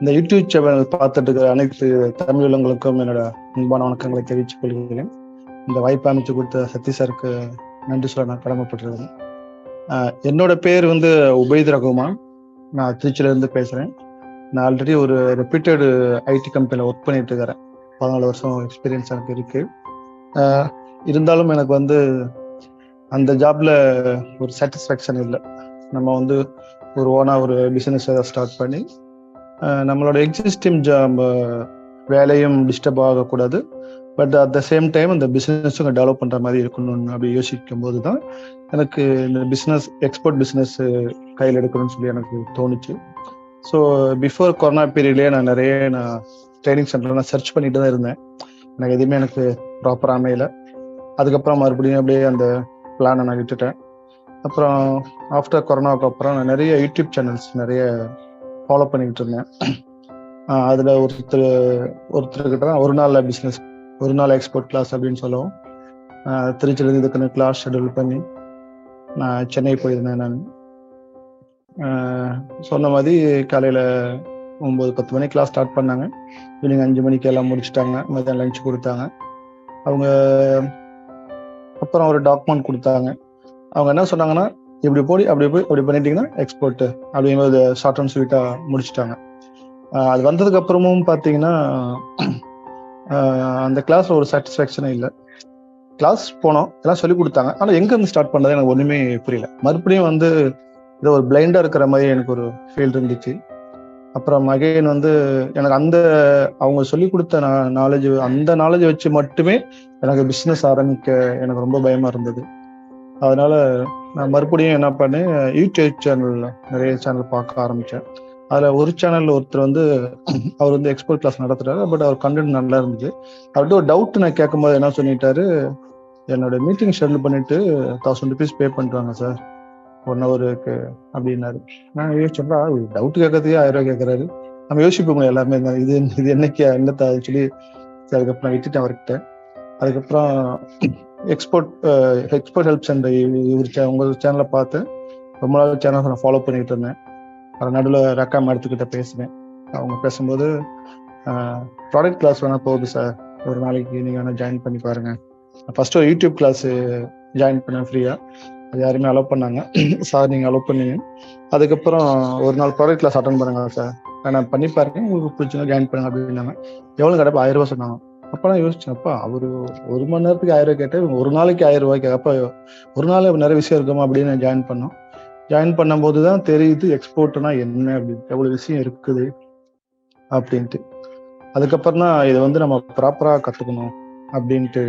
இந்த YouTube channel பார்த்துட்டு இருக்கிற அனைத்து தமிழ் உள்ளங்களுக்கும் என்னோட அன்பான வணக்கங்களை தெரிவித்துக் கொள்கிறேன். இந்த வாய்ப்பு அமைச்சு கொடுத்த சதீஷ் சாருக்கு நன்றி சொல்ல நான் கடமைப்பட்டிருக்கேன். என்னோட பேர் வந்து உபைத் ரகுமான். நான் திருச்சியிலேருந்து பேசுகிறேன். நான் ஆல்ரெடி ஒரு ரெப்யூட்டட் ஐடி கம்பெனியில் ஒர்க் பண்ணிட்டு இருக்கிறேன். 14 வருஷம் எக்ஸ்பீரியன்ஸ் எனக்கு இருக்கு. இருந்தாலும் எனக்கு வந்து அந்த ஜாப்ல ஒரு சாட்டிஸ்ஃபேக்ஷன் இல்லை. நம்ம வந்து ஒரு ஓனா ஒரு பிஸ்னஸ் ஸ்டார்ட் பண்ணி நம்மளோட எக்ஸிஸ்டிங் ஜாப் வேலையும் டிஸ்டர்ப் ஆகக்கூடாது, but at the same time அந்த பிஸ்னஸும் டெவலப் பண்ணுற மாதிரி இருக்கணும்னு அப்படி யோசிக்கும் போது தான் எனக்கு இந்த பிஸ்னஸ் எக்ஸ்போர்ட் பிஸ்னஸ் கையில் எடுக்கணும்னு சொல்லி எனக்கு தோணுச்சு. ஸோ பிஃபோர் கொரோனா பீரியட்லேயே நான் ட்ரைனிங் சென்டர்லாம் சர்ச் பண்ணிட்டு தான் இருந்தேன். எனக்கு எதுவுமே எனக்கு ப்ராப்பராக அமையலை. அதுக்கப்புறம் மறுபடியும் அப்படியே அந்த பிளானை நான் விட்டுட்டேன். அப்புறம் ஆஃப்டர் கொரோனாவுக்கு அப்புறம் நான் நிறைய யூடியூப் சேனல்ஸ் நிறைய ஃபாலோ பண்ணிக்கிட்டு இருந்தேன். அதில் ஒருத்தர்கிட்ட தான் ஒரு நாள் பிஸ்னஸ், ஒரு நாள் எக்ஸ்போர்ட் கிளாஸ் அப்படின்னு சொல்லுவோம். திருச்சியிலேருந்து இதுக்குன்னு கிளாஸ் ஷெடியூல் பண்ணி நான் சென்னை போயிருந்தேன். நான் சொன்ன மாதிரி காலையில் 9-10 மணிக்கு கிளாஸ் ஸ்டார்ட் பண்ணாங்க. ஈவினிங் 5 மணிக்கு எல்லாம் முடிச்சுட்டாங்க. மதியம் லஞ்ச் கொடுத்தாங்க. அவங்க அப்புறம் ஒரு டாக்குமெண்ட் கொடுத்தாங்க. அவங்க என்ன சொன்னாங்கன்னா, இப்படி போய் அப்படி பண்ணிட்டீங்கன்னா எக்ஸ்போர்ட் அப்படிங்கிறது ஷார்ட் அண்ட் ஸ்வீட்டாக முடிச்சுட்டாங்க. அது வந்ததுக்கு அப்புறமும் பார்த்தீங்கன்னா அந்த கிளாஸில் ஒரு சாட்டிஸ்ஃபேக்ஷனே இல்லை. கிளாஸ் போனோம், எல்லாம் சொல்லி கொடுத்தாங்க. ஆனால் எங்கேருந்து ஸ்டார்ட் பண்ணது எனக்கு ஒன்றுமே புரியல. மறுபடியும் வந்து இதை ஒரு பிளைண்டாக இருக்கிற மாதிரி எனக்கு ஒரு ஃபீல் இருந்துச்சு. அப்புறம் அகைன் வந்து எனக்கு அவங்க சொல்லி கொடுத்த அந்த நாலேஜ் வச்சு மட்டுமே எனக்கு பிஸ்னஸ் ஆரம்பிக்க எனக்கு ரொம்ப பயமாக இருந்தது. அதனால நான் மறுபடியும் என்ன பண்ணேன், யூடியூப் நிறைய சேனல் பார்க்க ஆரம்பித்தேன். அதில் ஒரு சேனலில் ஒருத்தர் வந்து அவர் வந்து எக்ஸ்போர்ட் கிளாஸ் நடத்துகிறாரு. பட் அவர் கண்டென்ட் நல்லா இருந்துச்சு. அவர்கிட்ட ஒரு டவுட் நான் கேட்கும்போது என்ன சொல்லிட்டாரு, என்னோட மீட்டிங் ஷெடியூல் பண்ணிட்டு 1000 rupees பே பண்ணுறாங்க சார் 1 ஹவருக்கு அப்படின்னாரு. நான் யோசிச்சப்பா, டவுட் கேட்கறதுக்கே 1000 ரூபா கேட்குறாரு. நம்ம யோசிப்போம் எல்லாமே, இது என்னைக்கு என்னத்தை சொல்லி அதுக்கப்புறம் நான் விட்டுட்டேன் அவர்கிட்ட. அதுக்கப்புறம் எக்ஸ்போர்ட் ஹெல்ப் சென்டர் உங்கள் சேனலை பார்த்து ரொம்ப நாள் சேனல் நான் ஃபாலோ பண்ணிட்டு இருந்தேன். நடுவில் ரக்காம எடுத்துக்கிட்ட பேசுவேன். அவங்க பேசும்போது ப்ராடக்ட் கிளாஸ் வேணால் போகுது சார், ஒரு நாளைக்கு நீங்கள் வேணால் ஜாயின் பண்ணி பாருங்கள். ஃபஸ்ட்டு ஒரு யூடியூப் கிளாஸ் ஜாயின் பண்ணேன் ஃப்ரீயாக. அது யாருமே அலோவ் பண்ணாங்க. சார் நீங்கள் அலோவ் பண்ணீங்க. அதுக்கப்புறம் ஒரு நாள் ப்ராடக்ட் கிளாஸ் அட்டன் பண்ணுங்க சார், நான் பண்ணி பாருங்க, உங்களுக்கு பிடிச்சிங்க ஜாயின் பண்ணுங்க அப்படின்னாங்க. எவ்வளோ கிடப்பா 1000 ரூபா சொன்னாங்க. அப்போ நான் யோசிச்சேன், அப்பா அவர் 1 மணி நேரத்துக்கு 1000 ரூபாய் கேட்டேன், ஒரு நாளைக்கு 1000 ரூபாய் கேட்க, அப்போ ஒரு நாள் நிறைய விஷயம் இருக்குமா அப்படின்னு நான் ஜாயின் பண்ணோம். ஜாயின் பண்ணும்போது தான் தெரியுது எக்ஸ்போர்ட்னா என்ன அப்படின்னு, எவ்வளோ விஷயம் இருக்குது அப்படின்ட்டு. அதுக்கப்புறம் தான் இதை வந்து நம்ம ப்ராப்பராக கற்றுக்கணும் அப்படின்ட்டு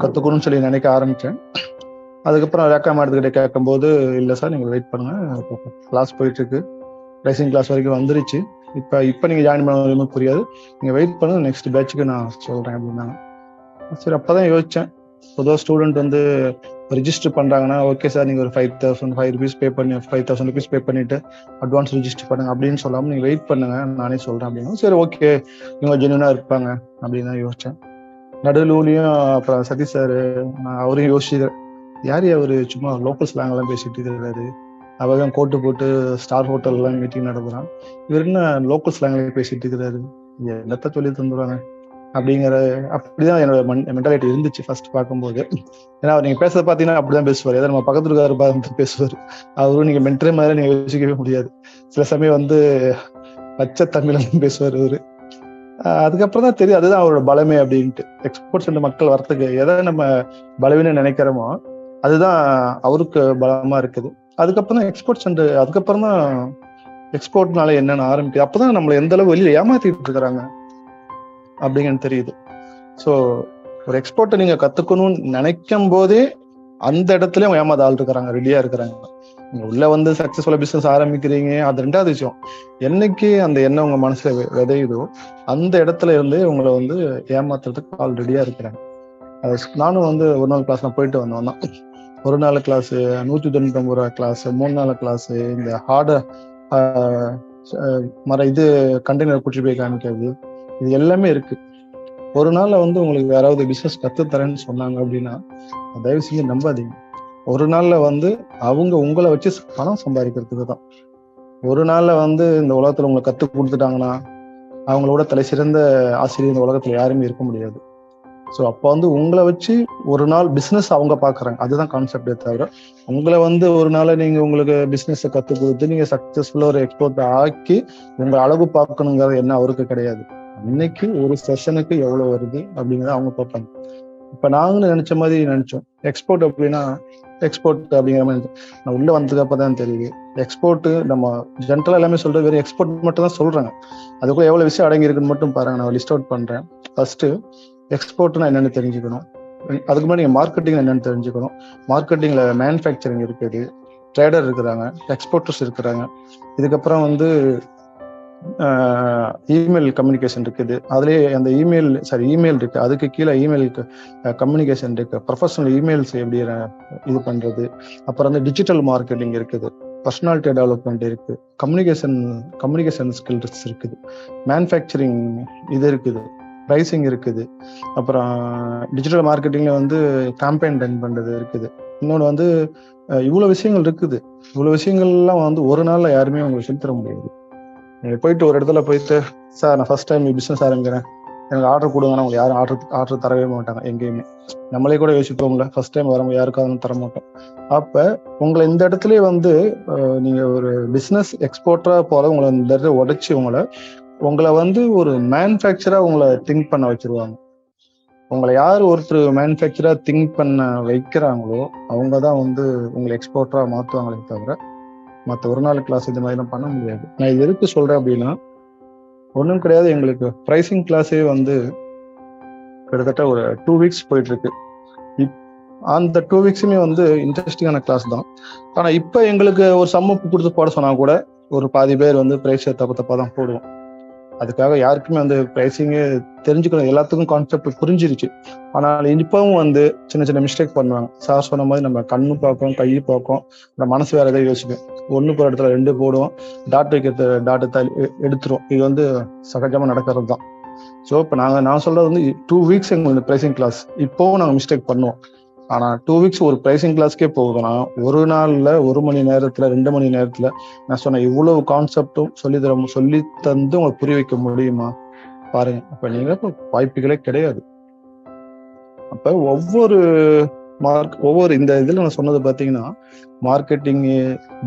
கற்றுக்கணும்னு சொல்லி நினைக்க ஆரம்பித்தேன். அதுக்கப்புறம் ரேக்காம எடுத்துக்கிட்டே கேட்கும்போது, இல்லை சார் நீங்கள் வெயிட் பண்ணுங்கள், கிளாஸ் போயிட்டுருக்கு, ரைசிங் கிளாஸ் வரைக்கும் வந்துருச்சு, இப்போ நீங்கள் ஜாயின் பண்ண புரியாது, நீங்கள் வெயிட் பண்ணுங்க, நெக்ஸ்ட் பேட்சுக்கு நான் சொல்கிறேன் அப்படின்னாங்க. சரி, அப்போ தான் யோசித்தேன், பொதுவாக ஸ்டூடெண்ட் வந்து ரிஜிஸ்டர் பண்ணுறாங்கன்னா, ஓகே சார் நீங்கள் ஒரு 5,000 rupees பே பண்ணிவிட்டு அட்வான்ஸ் ரிஜிஸ்டர் பண்ணுங்க அப்படின்னு சொல்லாமல் நீங்கள் வெயிட் பண்ணுங்க, நானே சொல்கிறேன் அப்படின்னா, சரி ஓகே இவங்க ஜென்யூனாக இருப்பாங்க அப்படின்னு தான் யோசித்தேன். நடுவுலையும் அப்புறம் சதீஷ் சார், அவரையும் யோசிச்சு, யார் அவர் சும்மா லோக்கல் ஸ்லாங்கெல்லாம் பேசிட்டு இருக்கிறாரு, அவர் தான் கோட்டு போட்டு ஸ்டார் ஹோட்டல்லாம் மீட்டிங் நடத்துகிறான், இவர் என்ன லோக்கல் ஸ்லாங்லேயே பேசிட்டு இருக்கிறாரு, என்னத்த சொல்லி தந்துடுவாங்க அப்படிதான் என்னோட மென்டாலிட்டி இருந்துச்சு ஃபர்ஸ்ட் பார்க்கும்போது. ஏன்னா அவர் நீங்கள் பேசுறத பார்த்தீங்கன்னா அப்படிதான் பேசுவார். ஏதாவது நம்ம பக்கத்துல இருக்காரு பேசுவார். அவரும் நீங்கள் மென்டரே மாதிரி நீங்கள் யோசிக்கவே முடியாது. சில சமயம் வந்து பச்சை தமிழ்லாம் பேசுவார் அவரு. அதுக்கப்புறம் தான் தெரியும் அதுதான் அவரோட பலமே அப்படின்ட்டு. எக்ஸ்போர்ட் சென்டர் மக்கள் வரத்துக்கு எதை நம்ம பலவீனம் நினைக்கிறோமோ அதுதான் அவருக்கு பலமா இருக்குது. அதுக்கப்புறம் தான் எக்ஸ்போர்ட் சென்டர், அதுக்கப்புறம் தான் எக்ஸ்போர்ட்னால என்னென்ன ஆரம்பிக்குது, அப்பதான் நம்மளை எந்த அளவு வெளியில ஏமாத்திட்டு இருக்கிறாங்க அப்படிங்கன்னு தெரியுது. ஸோ ஒரு எக்ஸ்போர்ட்டை நீங்க கத்துக்கணும்னு நினைக்கும் போதே அந்த இடத்துல அவங்க ஏமாத ஆள் இருக்கிறாங்க, ரெடியா இருக்கிறாங்க. நீங்க உள்ள வந்து சக்சஸ்ஃபுல்லா பிசினஸ் ஆரம்பிக்கிறீங்க, அது 2வது விஷயம். என்னைக்கு அந்த எண்ணம் உங்க மனசுல விதையுதோ அந்த இடத்துல இருந்து உங்களை வந்து ஏமாத்துறதுக்கு ஆள் ரெடியா இருக்கிறாங்க. நானும் வந்து ஒரு நாள் கிளாஸ் நான் போயிட்டு வந்தோம் தான். ஒரு நாள் கிளாஸ் 199 ரூபா கிளாஸ், 3 நாள் கிளாஸ், இந்த ஹார்டு கண்டெய்னர் கூட்டி போய் காமிக்கிறது, இது எல்லாமே இருக்கு. ஒரு நாள்ல வந்து உங்களுக்கு யாராவது பிசினஸ் கத்துத்தரேன்னு சொன்னாங்க அப்படின்னா தயவு செஞ்சு நம்பாதீங்க. ஒரு நாள்ல வந்து அவங்க உங்களை வச்சு பணம் சம்பாதிக்கிறதுக்கு தான். ஒரு நாள்ல வந்து இந்த உலகத்துல உங்களுக்கு கற்றுக் கொடுத்துட்டாங்கன்னா அவங்களோட தலை சிறந்த ஆசிரியர் இந்த உலகத்துல யாருமே இருக்க முடியாது. ஸோ அப்போ வந்து உங்களை வச்சு ஒரு நாள் பிஸ்னஸ் அவங்க பார்க்குறாங்க, அதுதான் கான்செப்டே தவிர உங்களை வந்து ஒரு நாள் நீங்கள் உங்களுக்கு பிஸ்னஸை கற்றுக் கொடுத்து நீங்கள் சக்ஸஸ்ஃபுல்லாக ஒரு எக்ஸ்போர்ட் ஆக்கி உங்கள் அளவு பார்க்கணுங்கிறது என்ன அவருக்கு கிடையாது. இன்னைக்கு ஒரு செஷனுக்கு எவ்வளோ வருது அப்படிங்கிறத அவங்க பார்ப்பாங்க. இப்போ நாங்களும் நினைச்ச மாதிரி நினைச்சோம் எக்ஸ்போர்ட் அப்படின்னா எக்ஸ்போர்ட் அப்படிங்கிற மாதிரி. நான் உள்ள வந்ததுக்கு அப்பதான் தெரியுது எக்ஸ்போர்ட் நம்ம ஜென்ரலா எல்லாமே சொல்றது வெறும் எக்ஸ்போர்ட் மட்டும் தான் சொல்றாங்க. அதுக்குள்ள எவ்வளவு விஷயம் அடங்கி இருக்குன்னு மட்டும் பாருங்க. நான் லிஸ்ட் அவுட் பண்றேன். ஃபர்ஸ்ட் எக்ஸ்போர்ட்னா என்னன்னு தெரிஞ்சுக்கணும். அதுக்கு முன்னாடி நீங்க மார்க்கெட்டிங் என்னன்னு தெரிஞ்சுக்கணும். மார்க்கெட்டிங்ல மேனுஃபேக்சரிங் இருக்குது, ட்ரேடர் இருக்கிறாங்க, எக்ஸ்போர்ட்டர்ஸ் இருக்கிறாங்க. இதுக்கப்புறம் வந்து இமெயில் கம்யூனிகேஷன் இருக்குது. அதுலேயே அந்த இமெயில் இருக்கு, அதுக்கு கீழே இமெயில் கம்யூனிகேஷன் இருக்கு, ப்ரொஃபஷனல் இமெயில்ஸ் எப்படி இது பண்றது. அப்புறம் வந்து டிஜிட்டல் மார்க்கெட்டிங் இருக்குது, பர்சனாலிட்டி டெவலப்மெண்ட் இருக்கு, கம்யூனிகேஷன் ஸ்கில்ஸ் இருக்குது, மேனுஃபேக்சரிங் இது இருக்குது, ப்ரைசிங் இருக்குது. அப்புறம் டிஜிட்டல் மார்க்கெட்டிங்ல வந்து கேம்பெயின் ரன் பண்றது இருக்குது. இன்னொன்று வந்து இவ்வளோ விஷயங்கள் இருக்குது. இவ்வளோ விஷயங்கள்லாம் வந்து ஒரு நாள்ல யாருமே உங்களுக்கு சொல்லி தர முடியாது. நீங்கள் போயிட்டு ஒரு இடத்துல போயிட்டு சார் நான் ஃபர்ஸ்ட் டைம் பிஸ்னஸ் ஆரம்பிக்கிறேன், எனக்கு ஆர்டர் கொடுங்கன்னா உங்களுக்கு யாரும் ஆர்டர் தரவே மாட்டாங்க எங்கேயுமே. நம்மளே கூட யோசிப்போம்ல, ஃபர்ஸ்ட் டைம் வரவங்க யாருக்காவது தர மாட்டோம். அப்போ உங்களை இந்த இடத்துலயே வந்து நீங்கள் ஒரு பிஸ்னஸ் எக்ஸ்போர்ட்டராக போகிற உங்களை இந்த இடத்துல உடைச்சி உங்களை வந்து ஒரு மேனுஃபேக்சராக உங்களை திங்க் பண்ண வச்சிருவாங்க. உங்களை யார் ஒருத்தர் மேனுஃபேக்சராக திங்க் பண்ண வைக்கிறாங்களோ அவங்க தான் வந்து உங்களை எக்ஸ்போர்ட்டராக மாற்றுவாங்களே தவிர மற்ற ஒரு நாள் கிளாஸ் இந்த மாதிரிலாம் பண்ண முடியாது. நான் இது எதுக்கு சொல்றேன் அப்படின்னா ஒன்றும் கிடையாது. எங்களுக்கு ப்ரைசிங் கிளாஸே வந்து கிட்டத்தட்ட ஒரு 2 weeks போயிட்டு இருக்கு. அந்த 2 weeksமே வந்து இன்ட்ரெஸ்டிங்கான கிளாஸ் தான். ஆனா இப்ப எங்களுக்கு ஒரு சம்மப்பு கொடுத்து போட சொன்னா கூட ஒரு பாதி பேர் வந்து பிரைஸ் தப்பா தான் போடுவோம். அதுக்காக யாருக்குமே வந்து பிரைசிங்கே தெரிஞ்சுக்கணும், எல்லாத்துக்கும் கான்செப்ட் புரிஞ்சிருச்சு. ஆனால் இப்பவும் வந்து சின்ன சின்ன மிஸ்டேக் பண்ணுவாங்க. சார் சொன்ன மாதிரி நம்ம கண்ணு பார்ப்போம், கை பார்ப்போம், நம்ம மனசு வேற எதாவது யோசிப்போம். 1 போகிற இடத்துல 2 போடுவோம், டாட் வைக்கிறது டாட்டை எடுத்துரும். இது வந்து சகஜமா நடக்கிறது தான். ஸோ இப்போ நான் சொல்றது வந்து 2 weeks எங்களுக்கு ப்ரைசிங் கிளாஸ். இப்போவும் நாங்கள் மிஸ்டேக் பண்ணுவோம். ஆனால் 2 weeks ஒரு ப்ரைசிங் கிளாஸ்க்கே போகுதுன்னா ஒரு நாளில் 1 மணி நேரத்தில் 2 மணி நேரத்தில் நான் சொன்ன இவ்வளவு கான்செப்டும் சொல்லி தந்து உங்களுக்கு புரிய வைக்க முடியுமா பாருங்க. அப்போ நீங்கள் வாய்ப்புகளே கிடையாது. அப்போ ஒவ்வொரு இந்த இதில் நான் சொன்னது பார்த்தீங்கன்னா marketing,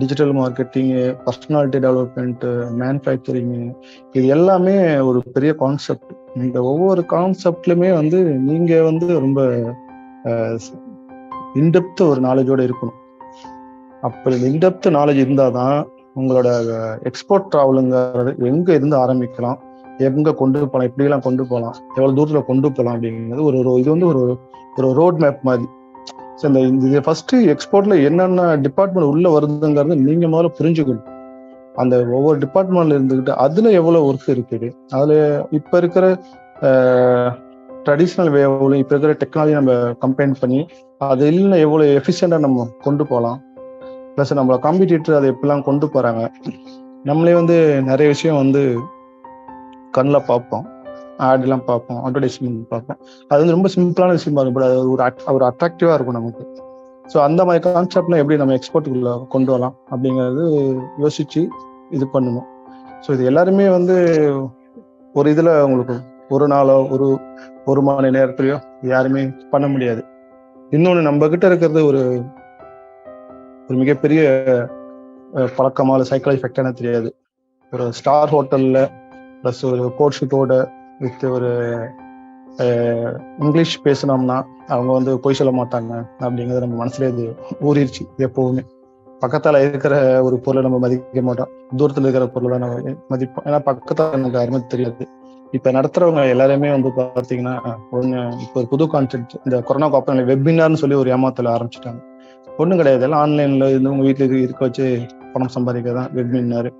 digital marketing, personality development, manufacturing, இது எல்லாமே ஒரு பெரிய கான்செப்ட். இந்த ஒவ்வொரு கான்செப்ட்லையுமே வந்து நீங்கள் வந்து ரொம்ப இன்டெப்த் ஒரு நாலேஜோட இருக்கணும். அப்படி இன்டெப்த் நாலேஜ் இருந்தாதான் உங்களோட எக்ஸ்போர்ட் ட்ராவலுங்கிறது எங்க இருந்து ஆரம்பிக்கலாம், எங்க கொண்டு போகலாம், எப்படிலாம் கொண்டு போகலாம், எவ்வளவு தூரத்துல கொண்டு போகலாம் அப்படிங்கிறது இது வந்து ஒரு ரோட் மேப் மாதிரி. இந்த ஃபர்ஸ்ட் எக்ஸ்போர்ட்ல என்னென்ன டிபார்ட்மெண்ட் உள்ள வருதுங்கிறது நீங்க முதல்ல புரிஞ்சுக்கணும். அந்த ஒவ்வொரு டிபார்ட்மெண்ட்ல இருந்துகிட்டு அதுல எவ்வளவு ஒர்க் இருக்குது, அதுல இப்ப இருக்கிற ட்ரெடிஷ்னல் வேவ்ல இப்ப இருக்கிற டெக்னாலஜி நம்ம கம்பைன் பண்ணி அது இல்லை எவ்வளவு எஃபிஷியண்டா நம்ம கொண்டு போகலாம், பிளஸ் நம்மள காம்படிட்டர் அதை எப்படிலாம் கொண்டு போறாங்க. நம்மளே வந்து நிறைய விஷயம் வந்து கண்ணில் பார்ப்போம், ஆட்லாம் பார்ப்போம், அட்வர்டைஸ்மெண்ட் பார்ப்போம். அது வந்து ரொம்ப சிம்பிளான விஷயமா இருக்கும், அது ஒரு அட்ராக்டிவா இருக்கும் நமக்கு. ஸோ அந்த மாதிரி கான்செப்ட்லாம் எப்படி நம்ம எக்ஸ்போர்ட்டுக்குள்ள கொண்டு வரலாம் அப்படிங்கிறது யோசிச்சு இது பண்ணணும். ஸோ இது எல்லாருமே வந்து ஒரு இதுல உங்களுக்கு ஒரு நாளோ ஒரு மணி நேரத்துலயோ யாருமே பண்ண முடியாது. இன்னொன்று நம்ம கிட்ட இருக்கிறது ஒரு மிகப்பெரிய பழக்கமான சைக்காலஜி எஃபெக்டான தெரியாது. ஒரு ஸ்டார் ஹோட்டல்ல ப்ளஸ் ஒரு கோட் ஷூட்டோட வித் ஒரு இங்கிலீஷ் பேசினோம்னா அவங்க வந்து பொய் சொல்ல மாட்டாங்க அப்படிங்கிறது நம்ம மனசுல இது ஊறிடுச்சு. எப்பவுமே பக்கத்தால இருக்கிற ஒரு பொருளை நம்ம மதிக்க மாட்டோம், தூரத்துல இருக்கிற பொருளை தான் நம்ம மதிப்போம். ஏன்னா பக்கத்தால நமக்கு யாருமே தெரியாது. இப்ப நடத்துறவங்க எல்லாருமே வந்து பாத்தீங்கன்னா இப்போ ஒரு புது கான்செப்ட், இந்த கொரோனாக்கு அப்புறம் வெபினார்னு சொல்லி ஒரு ஏமாத்தல ஆரம்பிச்சுட்டாங்க. ஒன்றும் கிடையாது, எல்லாம் ஆன்லைன்ல இருந்து உங்க வீட்டுல இருக்க வச்சு பணம் சம்பாதிக்கதான் வெபினார்.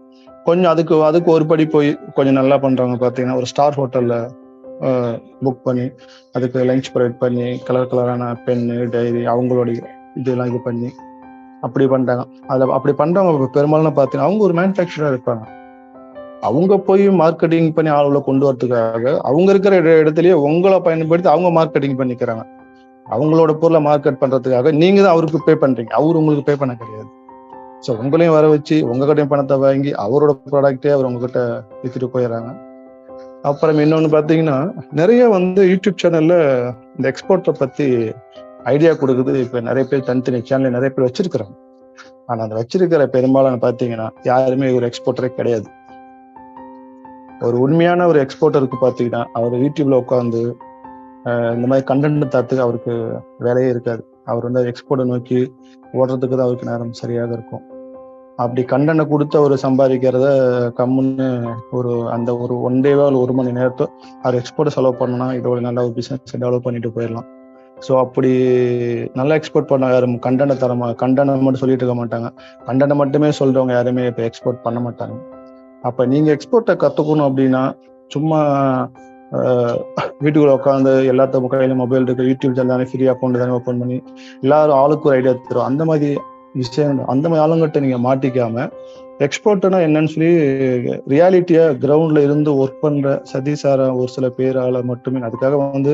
கொஞ்சம் அதுக்கு ஒரு படி போய் கொஞ்சம் நல்லா பண்றவங்க பாத்தீங்கன்னா ஒரு ஸ்டார் ஹோட்டல்ல புக் பண்ணி அதுக்கு லஞ்ச் ப்ரொவைட் பண்ணி கலரான பென்னு, டைரி, அவங்களுடைய இதெல்லாம் இது பண்ணி அப்படி பண்றாங்க. அப்படி பண்றவங்க பெரும்பாலும் பார்த்தீங்கன்னா அவங்க ஒரு மேனுஃபேக்சரா இருப்பாங்க. அவங்க போய் மார்க்கெட்டிங் பண்ணி ஆளுகளை கொண்டு வரதுக்காக அவங்க இருக்கிற இடத்துலயே உங்களை பயன்படுத்தி அவங்க மார்க்கெட்டிங் பண்ணிக்கிறாங்க. அவங்களோட பொருளை மார்க்கெட் பண்றதுக்காக நீங்க தான் அவருக்கு பே பண்றீங்க, அவரு உங்களுக்கு பே பண்ண கிடையாது. ஸோ உங்களையும் வர வச்சு உங்ககிட்டயும் பணத்தை வாங்கி அவரோட ப்ராடக்டே அவர் உங்ககிட்ட வித்துட்டு போயிடுறாங்க. அப்புறம் இன்னொன்று பார்த்தீங்கன்னா, நிறைய வந்து யூடியூப் சேனல்ல இந்த எக்ஸ்போர்ட்டை பற்றி ஐடியா கொடுக்குது. இப்போ நிறைய பேர் தனித்தனி சேனல் நிறைய பேர் வச்சிருக்கிறாங்க. ஆனால் அந்த வச்சிருக்கிற பெரும்பாலான பார்த்தீங்கன்னா யாருமே ஒரு எக்ஸ்போர்ட்டரே கிடையாது. ஒரு உண்மையான ஒரு எக்ஸ்போர்ட்டருக்கு பார்த்தீங்கன்னா அவர் யூடியூப்ல உட்காந்து இந்த மாதிரி கண்டென்ட் தரத்துக்கு அவருக்கு வேலையே இருக்காது. அவர் வந்து எக்ஸ்போர்ட்டை நோக்கி ஓடுறதுக்கு தான் அவருக்கு நேரம் சரியாக இருக்கும். அப்படி கண்டனை கொடுத்து அவர் சம்பாதிக்கிறத கம்முன்னு அந்த ஒரு ஒன் டேவா ஒரு மணி நேரத்தை அவர் எக்ஸ்போர்ட் செலவு பண்ணனா இதோட நல்ல ஒரு பிசினஸ் டெவலப் பண்ணிட்டு போயிடலாம். ஸோ அப்படி நல்லா எக்ஸ்போர்ட் பண்ண யாரும் கண்டனை மட்டும் சொல்லிட்டு இருக்க மாட்டாங்க. கண்டனை மட்டுமே சொல்றவங்க யாருமே இப்போ எக்ஸ்போர்ட் பண்ண மாட்டாங்க. அப்ப நீங்க எக்ஸ்போர்ட்டை கத்துக்கணும் அப்படின்னா சும்மா வீட்டுக்குள்ள உட்காந்து எல்லாத்த கையில மொபைல் இருக்கு, யூடியூப் சேனல் ஃப்ரீ அக்கௌண்ட் தானே ஓப்பன் பண்ணி எல்லாரும் ஆளுக்கு ஒரு ஐடியா தரும். அந்த மாதிரி விஷயம் அந்த மாதிரி ஆளுங்கிட்ட நீங்க மாட்டிக்காம எக்ஸ்போர்ட்னா என்னன்னு சொல்லி ரியாலிட்டியா கிரவுண்ட்ல இருந்து ஒர்க் பண்ற சதீஷார ஒரு சில பேரால மட்டுமே. அதுக்காக வந்து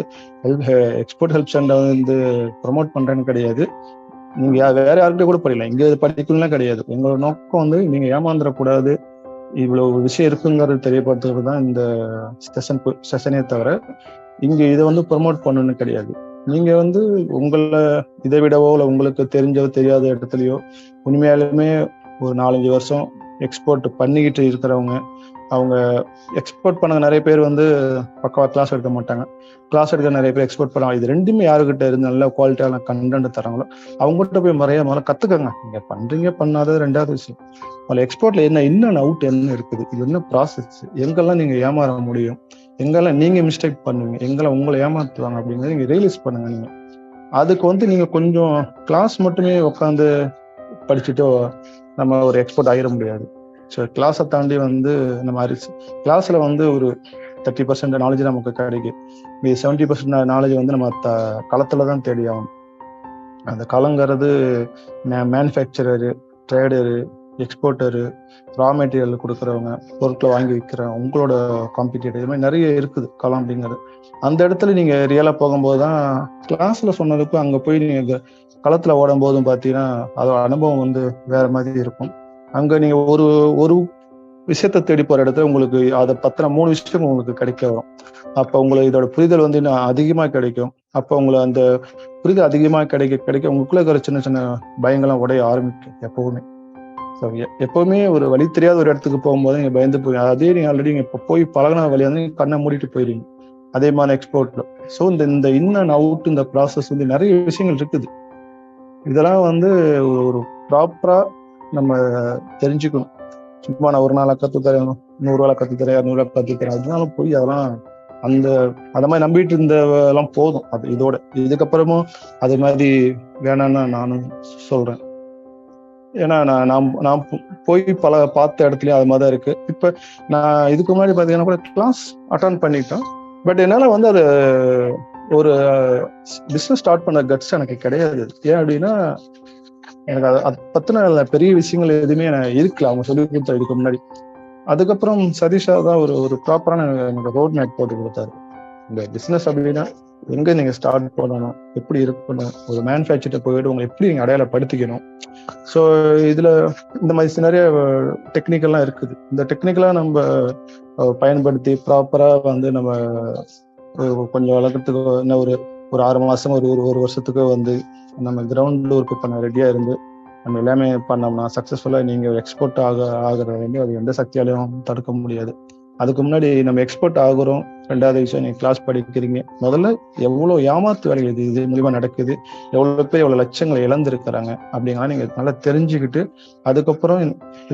எக்ஸ்போர்ட் ஹெல்ப் சென்டர் வந்து ப்ரொமோட் பண்றேன்னு கிடையாது. நீங்க வேற யார்கிட்ட கூட படிக்கலாம், இங்க படிக்கணும்லாம் கிடையாது. எங்களோட நோக்கம் வந்து நீங்க ஏமாந்துடக்கூடாது, இவ்வளவு விஷயம் இருக்குங்கிறது தெரியப்படுத்துறது தான் இந்த செஷனே தவிர இங்க இதை வந்து ப்ரொமோட் பண்ணணும்னு கிடையாது. நீங்க வந்து உங்களை இதை விடவோ இல்லை உங்களுக்கு தெரிஞ்சோ தெரியாத இடத்துலையோ உண்மையாலுமே ஒரு 4-5 வருஷம் எக்ஸ்போர்ட் பண்ணிக்கிட்டு இருக்கிறவங்க, அவங்க எக்ஸ்போர்ட் பண்ண நிறைய பேர் வந்து பக்கவா கிளாஸ் எடுக்க மாட்டாங்க. கிளாஸ் எடுக்க நிறைய பேர் எக்ஸ்போர்ட் பண்ணுவாங்க. இது ரெண்டுமே யாருக்கிட்ட இருந்து நல்ல குவாலிட்டியான கண்டென்ட் தராங்களோ அவங்ககிட்ட போய் முதல்ல கத்துக்கங்க. நீங்க பண்றீங்க பண்ணாத ரெண்டாவது விஷயம். அதில் எக்ஸ்போர்ட்ல என்ன அவுட் என்ன இருக்குது, இது என்ன ப்ராசஸ், எங்கெல்லாம் நீங்க ஏமாற முடியும், எங்கெல்லாம் நீங்க மிஸ்டேக் பண்ணுவீங்க, எங்கெல்லாம் உங்களை ஏமாத்துவாங்க அப்படிங்கிறத நீங்க ரியலைஸ் பண்ணுங்க. நீங்க அதுக்கு வந்து நீங்க கொஞ்சம் கிளாஸ் மட்டுமே உட்காந்து படிச்சுட்டோ நம்ம ஒரு எக்ஸ்போர்ட் ஆகிட முடியாது. ஸோ கிளாஸை தாண்டி வந்து நம்ம கிளாஸ்ல வந்து ஒரு 30% நாலேஜ் நமக்கு கிடைக்கும். 70% நாலேஜ் வந்து நம்ம களத்துல தான் தேடி ஆகணும். அந்த களங்கிறது மேனுஃபேக்சரரு, ட்ரேடரு, எக்ஸ்போர்ட்டரு, ரா மெட்டீரியல் கொடுக்குறவங்க, பொருட்களை வாங்கி விற்கிறவங்க, உங்களோட காம்படிட்டர், இது மாதிரி நிறைய இருக்குது களம் அப்படிங்கிறது. அந்த இடத்துல நீங்க ரியலா போகும்போது தான் கிளாஸ்ல சொன்னதுக்கும் அங்க போய் நீங்க களத்துல ஓடும் போதும் பார்த்தீங்கன்னா அதோட அனுபவம் வந்து வேற மாதிரி இருக்கும். அங்க நீங்க ஒரு விஷயத்த தேடி போற இடத்துல உங்களுக்கு அதை பத்தின 3 விஷயம் உங்களுக்கு கிடைக்க வரும். அப்ப உங்களுக்கு இதோட புரிதல் வந்து இன்னும் அதிகமா கிடைக்கும். அப்ப உங்களை அந்த புரிதல் அதிகமா கிடைக்க உங்களுக்குள்ள இருக்கிற சின்ன சின்ன பயங்கள்லாம் உடைய ஆரம்பிக்கும் எப்பவுமே. ஸோ எப்பவுமே ஒரு வழி தெரியாத ஒரு இடத்துக்கு போகும்போது நீங்க பயந்து போய் அதே நீங்க ஆல்ரெடி நீங்க இப்போ போய் பழகின வழி வந்து கண்ணை மூடிட்டு போயிருவீங்க. அதே மாதிரி எக்ஸ்போர்ட்ல ஸோ இந்த இன் அண்ட் அவுட் இந்த ப்ராசஸ் வந்து நிறைய விஷயங்கள் இருக்குது. இதெல்லாம் வந்து ஒரு ப்ராப்பரா நம்ம தெரிஞ்சுக்கணும். சும்மா நான் ஒரு நாளை கற்றுத்தரேன், 100 ரூபா கற்றுத்தரேன், 200 ரூபா கற்றுத்தரேன், அதனால போய் அதெல்லாம் அதை மாதிரி நம்பிட்டு இருந்தெல்லாம் போதும். அது இதோட இதுக்கப்புறமும் அது மாதிரி வேணான்னு நானும் சொல்றேன். ஏன்னா நான் போய் பார்த்த இடத்துலயும் அது மாதிரிதான் இருக்கு. இப்ப நான் இதுக்கு முன்னாடி பாத்தீங்கன்னா கூட கிளாஸ் அட்டன் பண்ணிட்டேன். பட் என்னால வந்து அது ஒரு பிசினஸ் ஸ்டார்ட் பண்ண கட்ஸ் எனக்கு கிடையாது. ஏன் அப்படின்னா எனக்கு அதை பத்தின பெரிய விஷயங்கள் எதுவுமே இருக்குல்ல அவங்க சொல்லி கொடுத்தா இதுக்கு முன்னாடி. அதுக்கப்புறம் சதீஷா தான் ஒரு ப்ராப்பரான எனக்கு ரோட் மேப் போட்டு கொடுத்தாரு. இந்த பிசினஸ் அப்படின்னா எங்க நீங்க ஸ்டார்ட் பண்ணணும், எப்படி இருக்கணும், ஒரு மேனுஃபேக்சர்ட்ட போயிட்டு உங்களை எப்படி நீங்க அடையாளப்படுத்திக்கணும். ஸோ இதுல இந்த மாதிரி நிறைய டெக்னிக்கெல்லாம் இருக்குது. இந்த டெக்னிக்கெல்லாம் நம்ம பயன்படுத்தி ப்ராப்பரா வந்து நம்ம கொஞ்சம் வளர்க்கறதுக்கு இன்னும் ஒரு 6 மாசம் ஒரு வருஷத்துக்கு வந்து நம்ம கிரவுண்ட் ஒர்க் பண்ண ரெடியா இருந்து நம்ம எல்லாமே பண்ணோம்னா சக்சஸ்ஃபுல்லா நீங்க எக்ஸ்போர்ட் ஆகுறது வந்து அது எந்த சக்தியாலையும் தடுக்க முடியாது. அதுக்கு முன்னாடி நம்ம எக்ஸ்போர்ட் ஆகுறோம். 2வது விஷயம் நீங்க கிளாஸ் படிக்கிறீங்க. முதல்ல எவ்வளவு ஏமாத்து வேலைகள் இது மூலியமா நடக்குது, எவ்வளவு பேர் எவ்வளவு லட்சங்களை இழந்திருக்கிறாங்க அப்படிங்கிறத நீங்க நல்லா தெரிஞ்சுக்கிட்டு அதுக்கப்புறம்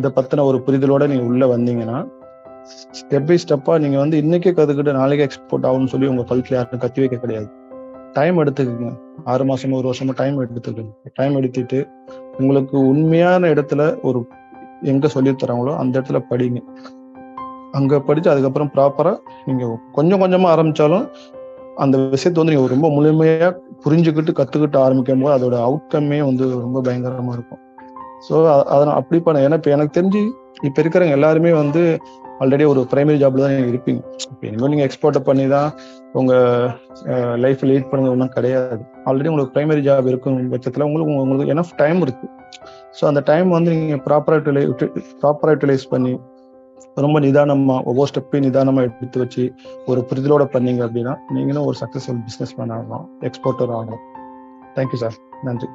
இதை பத்தின ஒரு புரிதலோட நீங்க உள்ள வந்தீங்கன்னா ஸ்டெப் பை ஸ்டெப்பா நீங்க வந்து இன்னைக்கே கத்துக்கிட்டு நாளைக்கு எக்ஸ்போர்ட் ஆகும்னு சொல்லி உங்க கல்வியில யாரும் கத்தி வைக்க கிடையாது. டைம் எடுத்துக்கோங்க. 6 மாசமோ 1 வருஷமோ டைம் எடுத்துக்கோங்க. டைம் எடுத்துட்டு உங்களுக்கு உண்மையான இடத்துல எங்க சொல்லி தராங்களோ அந்த இடத்துல படிங்க. அங்க படிச்சு அதுக்கப்புறம் ப்ராப்பரா நீங்க கொஞ்சம் கொஞ்சமா ஆரம்பிச்சாலும் அந்த விஷயத்த வந்து நீங்க ரொம்ப முழுமையா புரிஞ்சுக்கிட்டு கத்துக்கிட்டு ஆரம்பிக்கும் போது அதோட அவுட்கம்மே வந்து ரொம்ப பயங்கரமா இருக்கும். ஸோ அதனால் அப்படி பண்ண ஏன்னா இப்போ எனக்கு தெரிஞ்சு இப்போ இருக்கிறவங்க எல்லாருமே வந்து ஆல்ரெடி ஒரு பிரைமரி ஜாப்ல தான் இருப்பீங்க. இப்போ இனிமேல் நீங்க எக்ஸ்போர்ட்டை பண்ணி தான் உங்க லைஃப் லீட் பண்ணது ஒன்றும் கிடையாது. ஆல்ரெடி உங்களுக்கு ப்ரைமரி ஜாப் இருக்கும் பட்சத்தில் உங்களுக்கு எனஃப் டைம் இருக்கு. ஸோ அந்த டைம் வந்து நீங்கள் ப்ராப்பராக யூட்டிலைஸ் பண்ணி ரொம்ப நிதானமாக ஒவ்வொரு ஸ்டெப்பையும் நிதானமாக எடுத்து வச்சு ஒரு புரிதலோட பண்ணீங்க அப்படின்னா நீங்களும் ஒரு சக்ஸஸ்ஃபுல் பிஸ்னஸ் மேன் ஆகலாம், எக்ஸ்போர்ட்டர் ஆகலாம். Thank you sir. நன்றி.